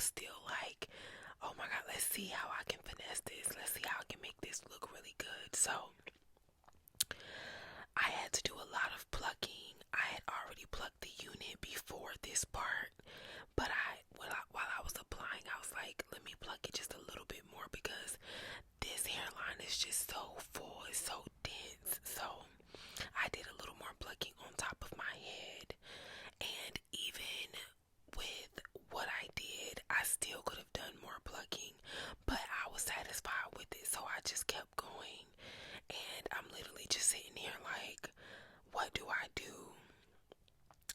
still like, oh my god, let's see how I can finesse this. Let's see how I can make this look really good. So I had to do a lot of plucking. I had already plucked the unit before this part, but while I was applying, I was like, let me pluck it just a little bit more because this hairline is just so full, it's so dense. So I did a little more plucking on top of my head, and even with what I did, I still could have done more plucking, but I was satisfied with it, so I just kept going. And I'm literally just sitting here like, what do I do?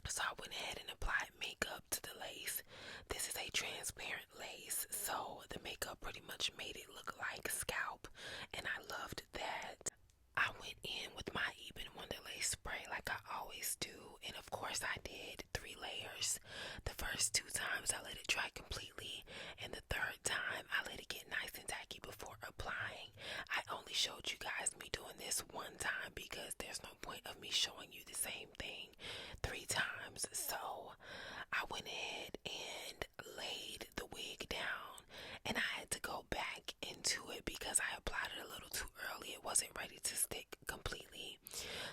So I went ahead and applied makeup to the lace. This is a transparent lace, so the makeup pretty much made it look like scalp, and I loved that. I went in with my Eben Wonder lace spray like I always do, and of course I did 3 layers. The first 2 times I let it dry completely, and the third time I let it get nice and tacky before applying. I only showed you guys me doing this one time because there's no point of me showing you the same thing 3 times. So I went ahead and laid the wig down, and I had to go back into it because I applied it a little too early. It wasn't ready to stick completely,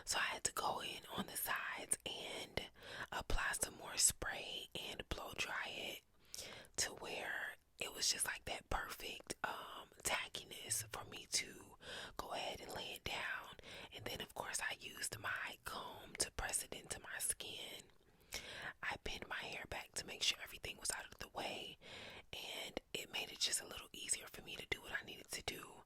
so I had to go in on the sides and apply some more spray and blow dry it to where it was just like that perfect tackiness for me to go ahead and lay it down. And then of course I used my comb to press it into my skin. I pinned my hair back to make sure everything was out of the way, and it made it just a little easier for me to do what I needed to do.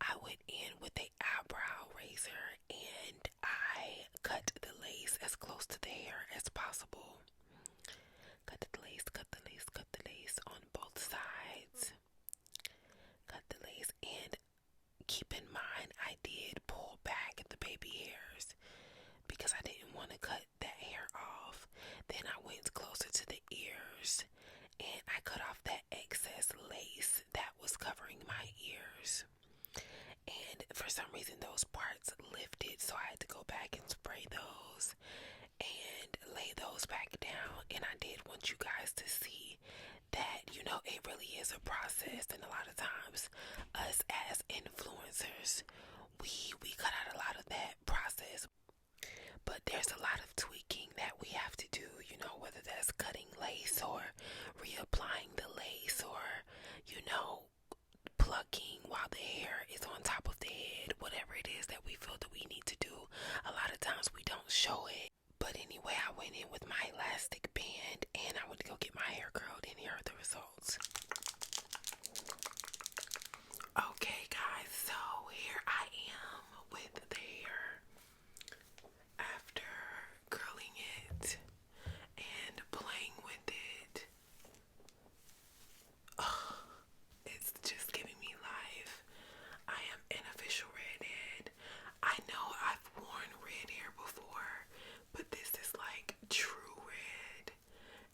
I went in with a eyebrow razor and I cut the lace as close to the hair as possible. Cut the lace, cut the lace, cut the lace on both sides. Cut the lace, and keep in mind I did pull back the baby hairs because I didn't want to cut that hair off. Then I went closer to the ears and I cut off that excess lace that was covering my ears. And for some reason those parts lifted, so I had to go back and spray those and lay those back down. And I did want you guys to see that, you know, it really is a process, and a lot of times us as influencers, we cut out a lot of that process, but there's a lot of tweaking that we have to do, you know, whether that's cutting lace or reapplying the lace, or, you know, plucking while the hair is on top of the head. Whatever it is that we feel that we need to do, a lot of times we don't show it. But anyway, I went in with my elastic band and I went to go get my hair curled, and here are the results. Okay guys, so here I am with the hair after curling it and playing with it. Oh, it's just giving me life. I am an official redhead. I know I've worn red hair before, but this is like true red,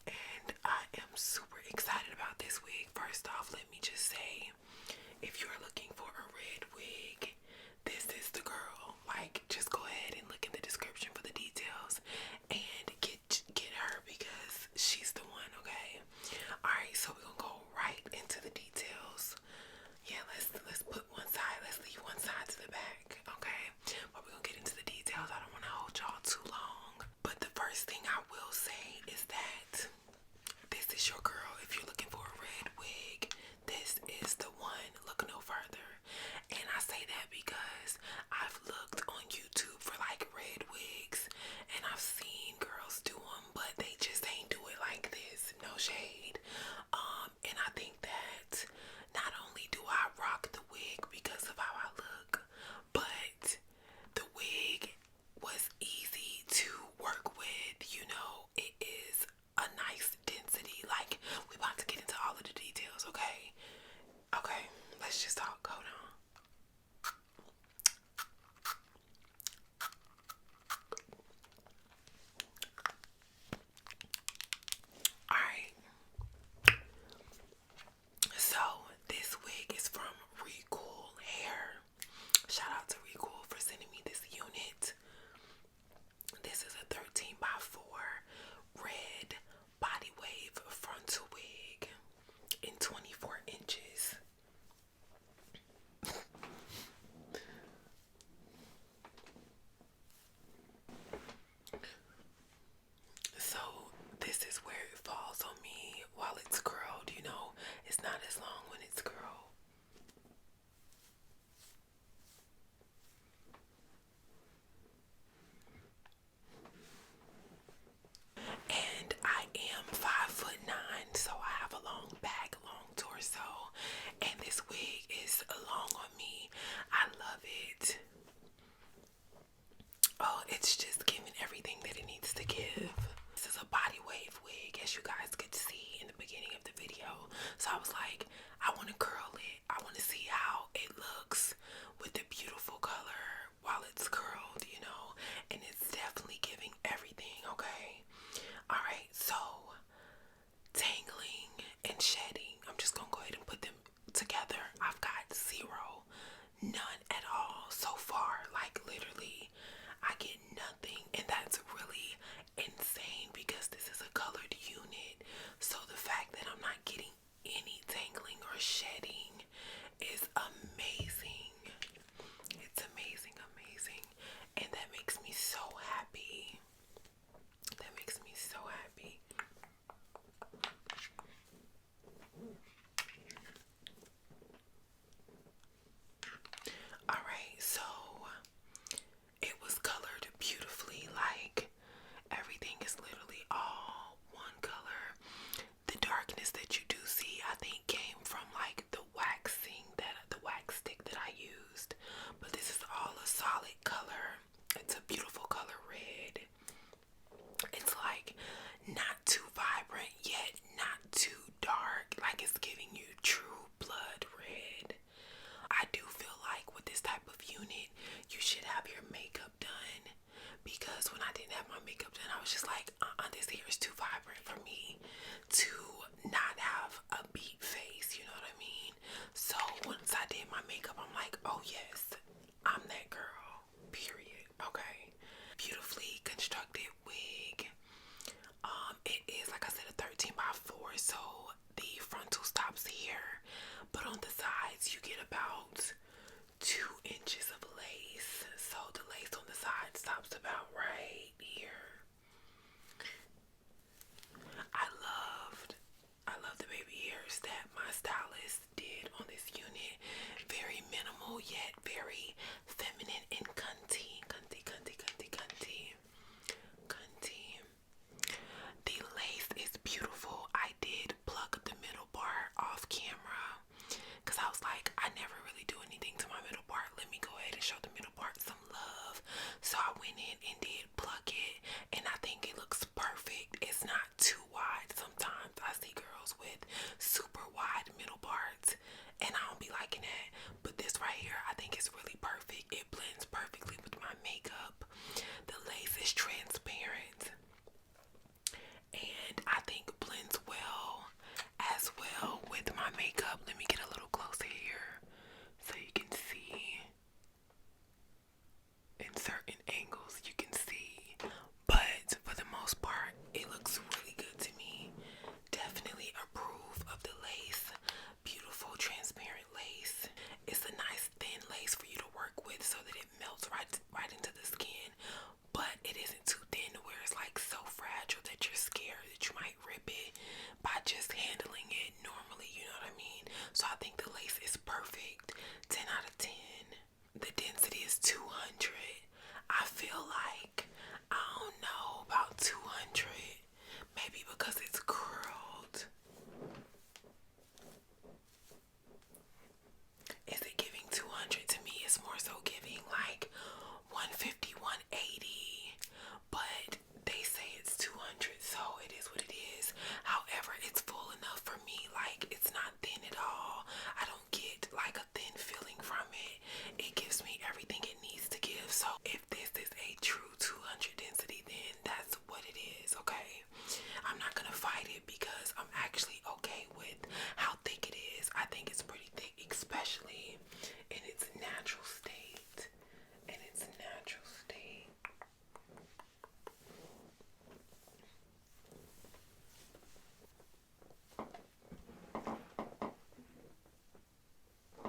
and I am super excited about this wig. First off, let me just say, if you're looking for a red wig, this is the girl. Like, just go ahead and look in the description for the details and get her because she's the one, okay? Alright, so we're gonna go right into the details. Yeah, let's put one side, let's leave one side to the back, okay? But we're gonna get into the details. I don't wanna hold y'all too long. But the first thing I will say is that this is your girl. If you're looking for a red wig, this is the one. Look no further. And I say that because I've looked on YouTube for like red wigs, and I've seen girls do them, but they just ain't do it like this. No shade. And I think that not only do I rock the wig because of how I look, but the wig was easy to work with. You know, it is a nice density. Like, we about to get into all of the details, okay? Okay, let's just talk. Hold on. Alright, frontal stops here, but on the sides you get about 2 inches of lace. So the lace on the side stops about right here. I love the baby hairs that my stylist did on this unit. Very minimal yet very feminine and cunty. The lace is beautiful. I did pluck the middle part off camera because I was like, I never really do anything to my middle part. Let me go ahead and show the middle part some love. So I went in and did pluck it, and I think it looks perfect. It's not too wide. Sometimes I see girls with super wide middle parts, and I don't be liking that. But this right here, I think is really perfect. It blends perfectly with my makeup. The lace is transparent, and I think blends well as well with my makeup. Let me get a little closer here so you can see. In certain angles you can see, but for the most part it looks really good to me. Definitely approve of the lace. Beautiful transparent lace. It's a nice thin lace for you to work with so that it melts right into the skin, but it isn't too thin where it's like so fragile that you're scared that you might rip it by just handling it normally, you know what I mean? So I think the lace is perfect. 10 out of 10. The density is 200. I feel like, I don't know about 200. Maybe because it's curled. Is it giving 200? To me, it's more so giving like 150, 180. But they say it's 200, so it is what it is. However, it's full enough for me. Like, it's not thin at all. I don't get like a thin feeling from it. It gives me everything it needs to give. So if this is a true 200 density, then that's what it is, okay? I'm not gonna fight it because I'm actually okay with how thick it is. I think it's pretty thick, especially in its natural state.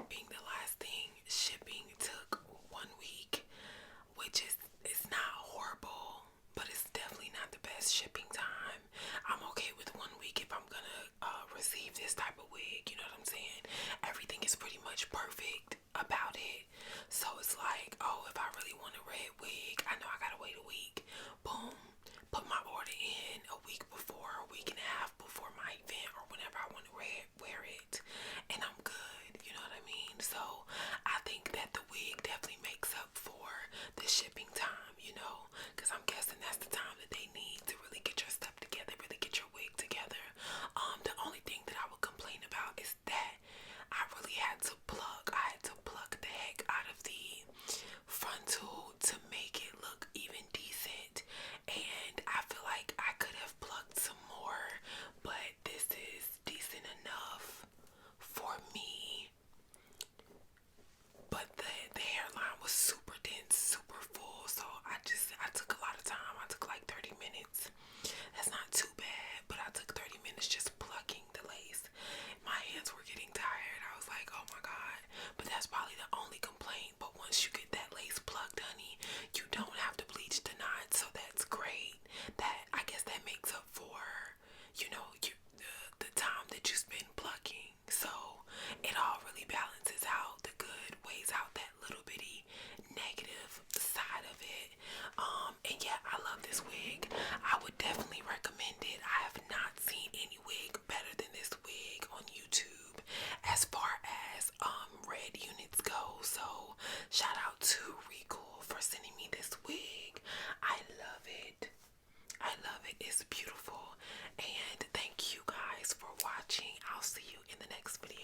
Being the last thing, shipping took 1 week, which is, it's not horrible, but it's definitely not the best shipping time. I'm okay with 1 week if I'm gonna receive this type of wig, you know what I'm saying? Everything is pretty much perfect about it. So it's like, oh, if I really want a red wig, I know I gotta wait a week. Boom. Put my order in a week before, a week and a half before my event or whenever I want to wear it, and I'm good, you know what I mean? So I think that the wig definitely makes up for the shipping time, you know, because I'm guessing that's the time that they need to really get your stuff together, really get your wig together. The only thing that I would complain about is that I really had to pluck the heck out of the frontal to make it look even decent, and I feel like I could have plucked some more, but this is decent enough for me. But the hairline was super dense, super full, so I took a lot of time. I took like 30 minutes. That's not too bad, but I took 30 minutes just plucking the lace. My hands were getting tired. I was like, oh my god. But that's probably the only complaint. But once you get that lace plucked, honey, you don't have to bleach the knots, so that's great. That, I guess that makes up for, you know, the time that you spend plucking. So it all really balances out. The good weighs out that little bitty negative side of it. And yeah, I love this wig. I would definitely recommend it. I have not seen any wig better than this wig on YouTube as far as red units go. So shout out to Recool for sending me this wig. I love it. It's beautiful. And thank you guys for watching. I'll see you in the next video.